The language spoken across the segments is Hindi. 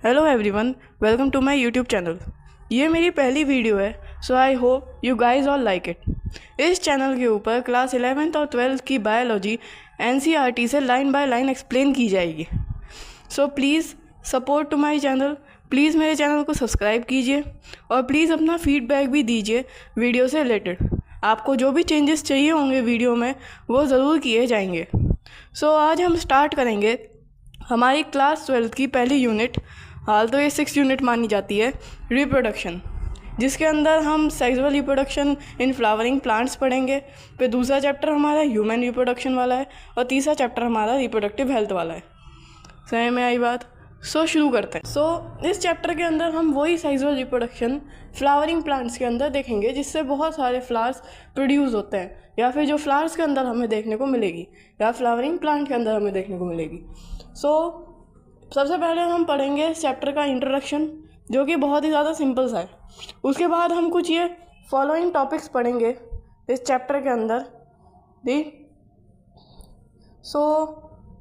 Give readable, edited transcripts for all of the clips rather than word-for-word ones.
Hello everyone, welcome to my YouTube channel. ये मेरी पहली वीडियो है, so I hope you guys all like it. इस चैनल के ऊपर क्लास 11th और 12th की बायोलॉजी एनसीईआरटी से लाइन बाय लाइन एक्सप्लेन की जाएगी। So please support to my channel. Please मेरे चैनल को सब्सक्राइब कीजिए और प्लीज़ अपना फीडबैक भी दीजिए वीडियो से रिलेटेड। आपको जो भी चेंजेस चाहिए होंगे वीडियो में वो ज़रूर किए जाएंगे। सो आज हम स्टार्ट करेंगे हमारी क्लास 12th की पहली यूनिट, हाल तो ये 6th यूनिट मानी जाती है, रिप्रोडक्शन, जिसके अंदर हम sexual reproduction in flowering plants पढ़ेंगे। फिर दूसरा चैप्टर हमारा ह्यूमन रिप्रोडक्शन वाला है और तीसरा चैप्टर हमारा रिप्रोडक्टिव हेल्थ वाला है। समझ में आई बात? शुरू करते हैं। इस चैप्टर के अंदर हम वही सेक्सुअल रिप्रोडक्शन फ्लावरिंग प्लांट्स के अंदर देखेंगे जिससे बहुत सारे फ्लावर्स प्रोड्यूस होते हैं, या फिर जो फ्लावर्स के अंदर हमें देखने को मिलेगी या फ्लावरिंग प्लांट के अंदर हमें देखने को मिलेगी। सबसे पहले हम पढ़ेंगे इस चैप्टर का इंट्रोडक्शन, जो कि बहुत ही ज़्यादा सिंपल सा है। उसके बाद हम कुछ ये फॉलोइंग टॉपिक्स पढ़ेंगे इस चैप्टर के अंदर भी।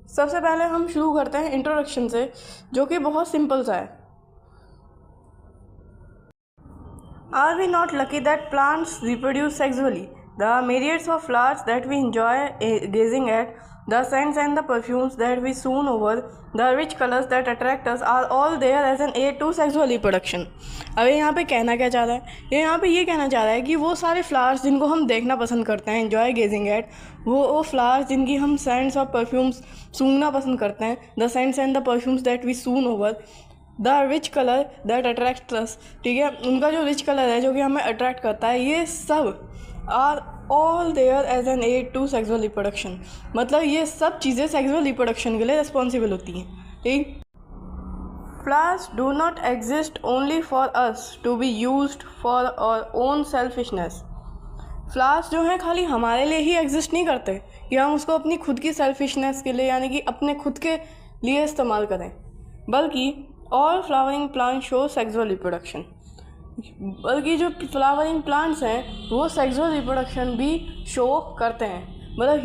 सबसे पहले हम शुरू करते हैं इंट्रोडक्शन से, जो कि बहुत सिंपल सा है। Are we not lucky that plants reproduce sexually? The myriads of flowers that we enjoy gazing at, the scents and the perfumes that we swoon over, the rich colors that attract us are all there as an aid to sexual reproduction. अब यहाँ पे कहना क्या चाह रहा है? ये यहाँ पे ये कहना चाह रहा है कि वो सारे फ्लावर्स जिनको हम देखना पसंद करते हैं, एंजॉय गेजिंग एट, वो फ्लावर्स जिनकी हम सेंट्स और परफ्यूम्स सूंघना पसंद करते हैं, the scents and the perfumes that we swoon over, the rich colour that attract us, ठीक है, उनका जो रिच कलर है जो कि हमें अट्रैक्ट करता है, ये सब are all there as an aid to sexual reproduction. मतलब ये सब चीज़ें सेक्सुअल रिप्रोडक्शन के लिए रिस्पॉन्सिबल होती हैं, ठीक। Flowers do not exist only for us to be used for our own selfishness. Flowers जो हैं खाली हमारे लिए ही एग्जिस्ट नहीं करते कि हम उसको अपनी खुद की सेल्फिशनेस के लिए, यानी कि अपने खुद के लिए इस्तेमाल करें, बल्कि all flowering plant show sexual reproduction. बल्कि जो फ्लावरिंग प्लांट्स हैं वो सेक्सुअल रिप्रोडक्शन भी शो करते हैं। मतलब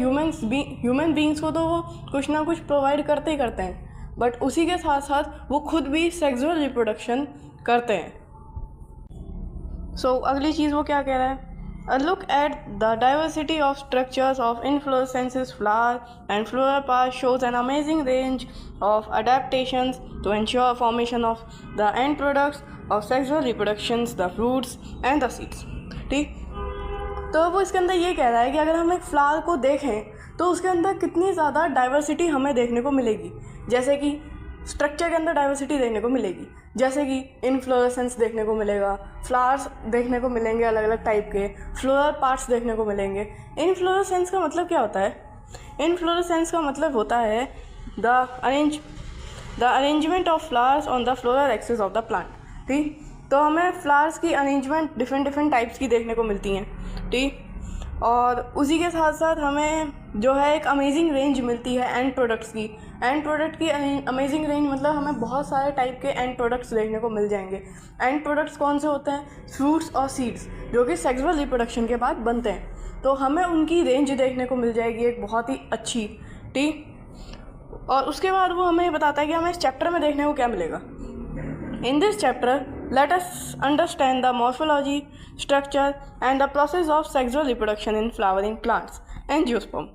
ह्यूमन बींग्स को तो वो कुछ ना कुछ प्रोवाइड करते ही करते हैं, बट उसी के साथ साथ वो खुद भी सेक्सुअल रिप्रोडक्शन करते हैं। अगली चीज़ वो क्या कह रहा है? A look at the diversity of structures of inflorescences flower and floral parts shows an amazing range of adaptations to ensure formation of the end products of sexual reproductions, the fruits and the seeds. ठीक, तो वो इसके अंदर ये कह रहा है कि अगर हम एक फ्लावर को देखें तो उसके अंदर कितनी ज़्यादा डाइवर्सिटी हमें देखने को मिलेगी। जैसे कि स्ट्रक्चर के अंदर डाइवर्सिटी देखने को मिलेगी, जैसे कि इनफ्लोरेसेंस देखने को मिलेगा, फ्लावर्स देखने को मिलेंगे अलग अलग टाइप के, फ्लोरल पार्ट्स देखने को मिलेंगे। इनफ्लोरेसेंस का मतलब क्या होता है? इनफ्लोरेसेंस का मतलब होता है the arrangement of flowers on the floral axis of the plant, ठीक। तो हमें फ्लावर्स की अरेंजमेंट डिफरेंट टाइप्स की देखने को मिलती हैं, ठीक। और उसी के साथ साथ हमें जो है एक अमेजिंग रेंज मिलती है एंड प्रोडक्ट्स की। एंड प्रोडक्ट की अमेजिंग रेंज मतलब हमें बहुत सारे टाइप के एंड प्रोडक्ट्स देखने को मिल जाएंगे। एंड प्रोडक्ट्स कौन से होते हैं? फ्रूट्स और सीड्स, जो कि सेक्सुअल रिप्रोडक्शन के बाद बनते हैं। तो हमें उनकी रेंज देखने को मिल जाएगी एक बहुत ही अच्छी, ठीक। और उसके बाद वो हमें बताता है कि हमें इस चैप्टर में देखने को क्या मिलेगा। In this chapter, let us understand the morphology, structure and the process of sexual reproduction in flowering plants and angiosperm.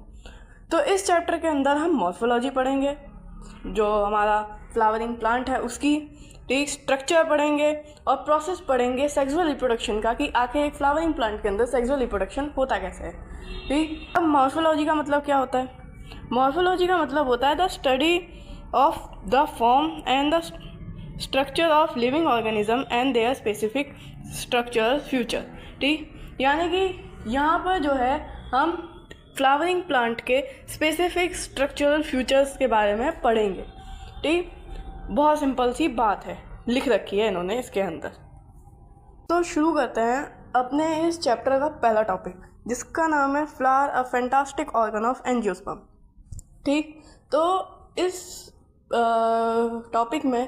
तो इस चैप्टर के अंदर हम मॉर्फोलॉजी पढ़ेंगे, जो हमारा फ्लावरिंग प्लांट है उसकी, ठीक। स्ट्रक्चर पढ़ेंगे और प्रोसेस पढ़ेंगे सेक्सुअल रिप्रोडक्शन का, कि आखिर एक फ्लावरिंग प्लांट के अंदर सेक्सुअल रिप्रोडक्शन होता कैसे है, ठीक। अब मॉर्फोलॉजी का मतलब क्या होता है? मॉर्फोलॉजी का मतलब होता है the study of the form and the structure of living organism and there specific structural future, ठीक। यानी कि यहाँ पर जो है हम फ्लावरिंग प्लांट के स्पेसिफिक स्ट्रक्चरल फ्यूचर्स के बारे में पढ़ेंगे, ठीक। बहुत सिंपल सी बात है, लिख रखी है इन्होंने इसके अंदर। तो शुरू करते हैं अपने इस चैप्टर का पहला टॉपिक, जिसका नाम है flower a fantastic organ of angiosperm, ठीक। तो इस टॉपिक में,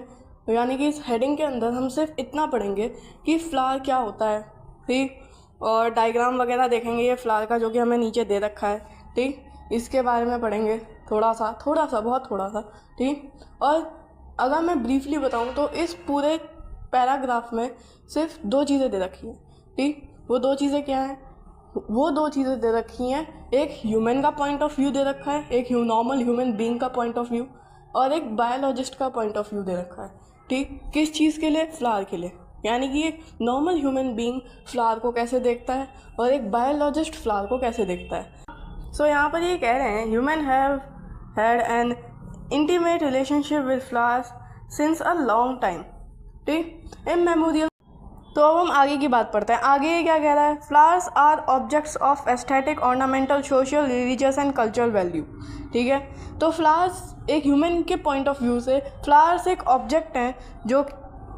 यानी कि इस हेडिंग के अंदर हम सिर्फ इतना पढ़ेंगे कि फ्लावर क्या होता है, ठीक। और डायग्राम वगैरह देखेंगे ये फ्लावर का, जो कि हमें नीचे दे रखा है, ठीक। इसके बारे में पढ़ेंगे थोड़ा सा बहुत थोड़ा सा, ठीक। और अगर मैं ब्रीफली बताऊं तो इस पूरे पैराग्राफ में सिर्फ 2 चीज़ें दे रखी हैं, ठीक। वो 2 चीज़ें क्या हैं? वो 2 चीज़ें दे रखी हैं, एक ह्यूमन का पॉइंट ऑफ व्यू दे रखा है, एक नॉर्मल ह्यूमन बीइंग का पॉइंट ऑफ व्यू, और एक बायोलॉजिस्ट का पॉइंट ऑफ व्यू दे रखा है, ठीक। किस चीज़ के लिए? फ्लावर के लिए। यानी कि एक नॉर्मल ह्यूमन बीइंग फ्लावर को कैसे देखता है और एक बायोलॉजिस्ट फ्लावर को कैसे देखता है। सो यहाँ पर ये कह रहे हैं human have had an intimate relationship with flowers since a long time, ठीक, इमेमोरियल। तो अब हम आगे की बात पढ़ते हैं। आगे ये क्या कह रहा है? Flowers are objects of aesthetic, ornamental, social, religious and cultural value, ठीक है। तो फ्लावर्स एक ह्यूमन के पॉइंट ऑफ व्यू से फ्लावर्स एक ऑब्जेक्ट हैं, जो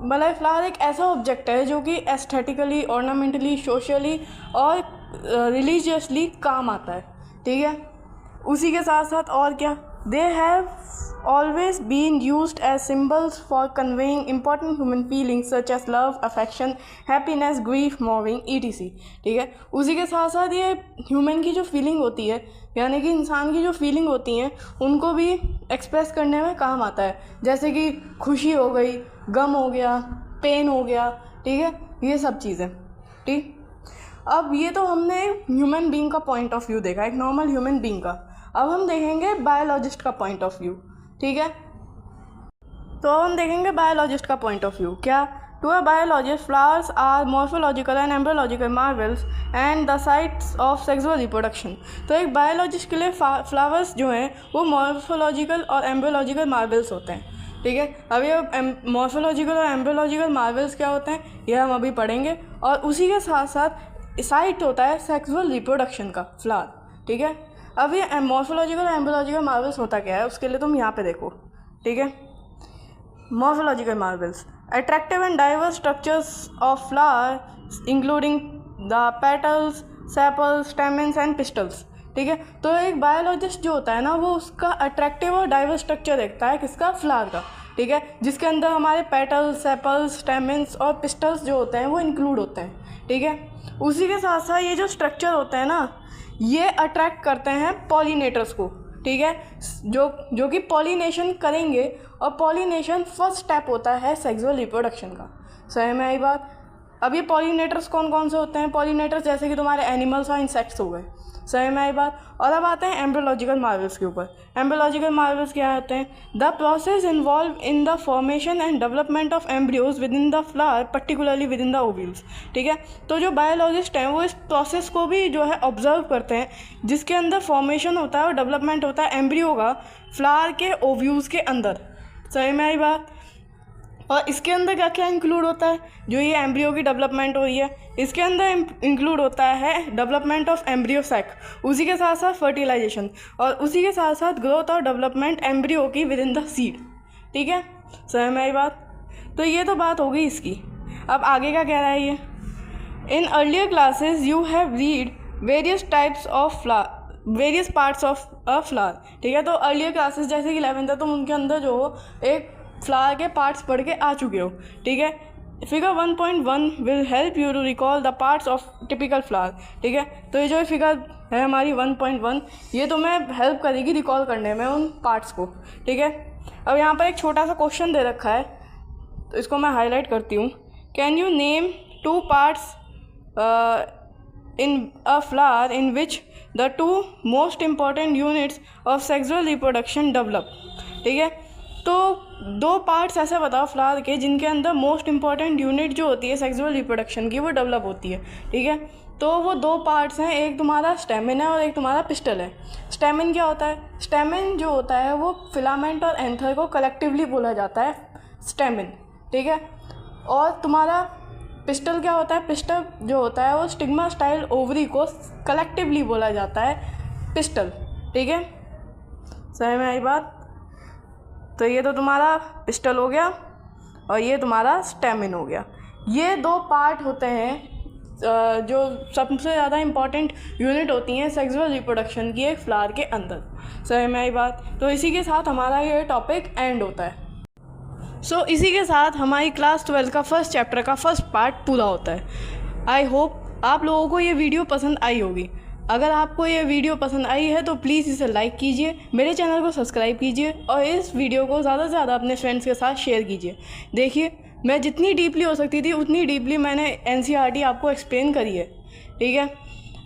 मतलब फ्लावर एक ऐसा ऑब्जेक्ट है जो कि एस्थेटिकली, ऑर्नामेंटली, सोशली और रिलीजियसली काम आता है, ठीक है। उसी के साथ साथ और क्या, they have always been used as symbols for conveying important human feelings such as love, affection, happiness, grief, mourning, etc, ठीक है। उसी के साथ साथ ये ह्यूमन की जो फीलिंग होती है, यानी कि इंसान की जो फीलिंग होती हैं, उनको भी एक्सप्रेस करने में काम आता है, जैसे कि खुशी हो गई, गम हो गया, पेन हो गया, ठीक है, ये सब चीज़ें, ठीक। अब ये तो हमने ह्यूमन बीइंग का पॉइंट ऑफ व्यू देखा, एक नॉर्मल ह्यूमन बीइंग का। अब हम देखेंगे बायोलॉजिस्ट का पॉइंट ऑफ व्यू, ठीक है। तो हम देखेंगे बायोलॉजिस्ट का पॉइंट ऑफ व्यू। क्या? To a biologist flowers are morphological and embryological marvels and the sites of sexual reproduction. तो एक बायोलॉजिस्ट के लिए फ्लावर्स जो हैं वो मॉर्फोलॉजिकल और एम्ब्रियोलॉजिकल मार्वल्स होते हैं, ठीक है। अब ये मॉर्फोलॉजिकल और एम्ब्रियोलॉजिकल मार्वल्स क्या होते हैं ये हम अभी पढ़ेंगे। और उसी के साथ साथ साइट होता है सेक्सुअल रिप्रोडक्शन का फ्लावर, ठीक है। अब ये मॉर्फोलॉजिकल और एम्ब्रियोलॉजिकल मार्वल्स होता क्या है उसके लिए तुम यहाँ पे देखो, ठीक है। Morphological Marvels attractive and diverse structures of flower including the petals, sepals, stamens and pistols, ठीक है। तो एक बायोलॉजिस्ट जो होता है ना वो उसका अट्रैक्टिव और डाइवर्स स्ट्रक्चर देखता है, किसका? फ्लावर का, ठीक है, जिसके अंदर हमारे पेटल्स, सेपल्स, स्टेमेंस और पिस्टल्स जो होते हैं वो इंक्लूड होते हैं, ठीक है। उसी के साथ साथ ये जो स्ट्रक्चर होते हैं ना ये अट्रैक्ट करते हैं पॉलिनेटर्स को, ठीक है, जो कि पॉलिनेशन करेंगे। और पॉलिनेशन फर्स्ट स्टेप होता है सेक्सुअल रिप्रोडक्शन का। सही में आई बात? अब ये पॉलिनेटर्स कौन कौन से होते हैं? पॉलिनेटर्स जैसे कि तुम्हारे एनिमल्स और इंसेक्ट्स हो गए। सही में आई बात? और अब आते हैं एम्ब्रियोलॉजिकल मार्वल्स के ऊपर। एम्ब्रियोलॉजिकल मार्वल्स क्या होते हैं? The process involve in the formation and development of embryos with in the flower, particularly with in the ovules, ठीक है। तो जो बायोलॉजिस्ट हैं वो इस प्रोसेस को भी जो है ऑब्जर्व करते हैं, जिसके अंदर फॉर्मेशन होता है और डेवलपमेंट होता है एम्ब्रियो का फ्लावर के ओव्यूल्स के अंदर। सही में आई बात? और इसके अंदर क्या क्या इंक्लूड होता है? जो ये एम्ब्रियो की डेवलपमेंट हो रही है इसके अंदर इंक्लूड होता है डेवलपमेंट ऑफ एम्ब्रियो सैक, उसी के साथ साथ फर्टिलाइजेशन, और उसी के साथ साथ ग्रोथ और डेवलपमेंट एम्ब्रियो की विद इन द सीड, ठीक है। समझ में आई बात? तो ये तो बात हो गई इसकी। अब आगे का कह रहा है ये, in earlier classes you have read various types of various parts of a flower, ठीक है। तो अर्लियर क्लासेस जैसे कि 11th है तो उनके अंदर जो हो एक फ्लावर के पार्ट्स पढ़ के आ चुके हो, ठीक है। Figure 1.1 will help you to recall the parts of typical flower, ठीक है। तो ये जो फिगर है हमारी 1.1 ये तुम्हें हेल्प करेगी रिकॉल करने में उन पार्ट्स को, ठीक है। अब यहाँ पर एक छोटा सा क्वेश्चन दे रखा है तो इसको मैं हाईलाइट करती हूँ। Can you name 2 parts in a flower in which the 2 most important units of sexual reproduction develop, ठीक है। तो 2 पार्ट्स ऐसे बताओ फ्लावर के जिनके अंदर मोस्ट इंपॉर्टेंट यूनिट जो होती है सेक्सुअल रिप्रोडक्शन की वो डेवलप होती है, ठीक है। तो वो 2 पार्ट्स हैं, एक तुम्हारा स्टेमिन है और एक तुम्हारा पिस्टल है। स्टेमिन क्या होता है? स्टेमिन जो होता है वो फिलामेंट और एंथर को कलेक्टिवली बोला जाता है स्टेमिन, ठीक है। और तुम्हारा पिस्टल क्या होता है? पिस्टल जो होता है वो स्टिग्मा स्टाइल ओवरी को कलेक्टिवली बोला जाता है पिस्टल, ठीक है। समझ में आई बात? तो ये तो तुम्हारा पिस्टल हो गया और ये तुम्हारा स्टेमिन हो गया। ये 2 पार्ट होते हैं जो सबसे ज़्यादा इम्पॉर्टेंट यूनिट होती हैं सेक्सुअल रिप्रोडक्शन की एक फ्लावर के अंदर। समझ में आई बात? तो इसी के साथ हमारा ये टॉपिक एंड होता है। सो इसी के साथ हमारी क्लास 12 का फर्स्ट चैप्टर का फर्स्ट पार्ट पूरा होता है। आई होप आप लोगों को ये वीडियो पसंद आई होगी। अगर आपको ये वीडियो पसंद आई है तो प्लीज़ इसे लाइक कीजिए, मेरे चैनल को सब्सक्राइब कीजिए और इस वीडियो को ज़्यादा से ज़्यादा अपने फ्रेंड्स के साथ शेयर कीजिए। देखिए, मैं जितनी डीपली हो सकती थी उतनी डीपली मैंने NCERT आपको एक्सप्लेन करी है, ठीक है।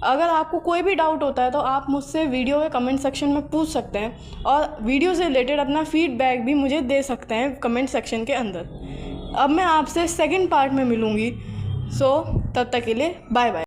अगर आपको कोई भी डाउट होता है तो आप मुझसे वीडियो के कमेंट सेक्शन में पूछ सकते हैं और वीडियो से रिलेटेड अपना फीडबैक भी मुझे दे सकते हैं कमेंट सेक्शन के अंदर। अब मैं आपसे सेकंड पार्ट में मिलूँगी। तब तक के लिए बाय बाय।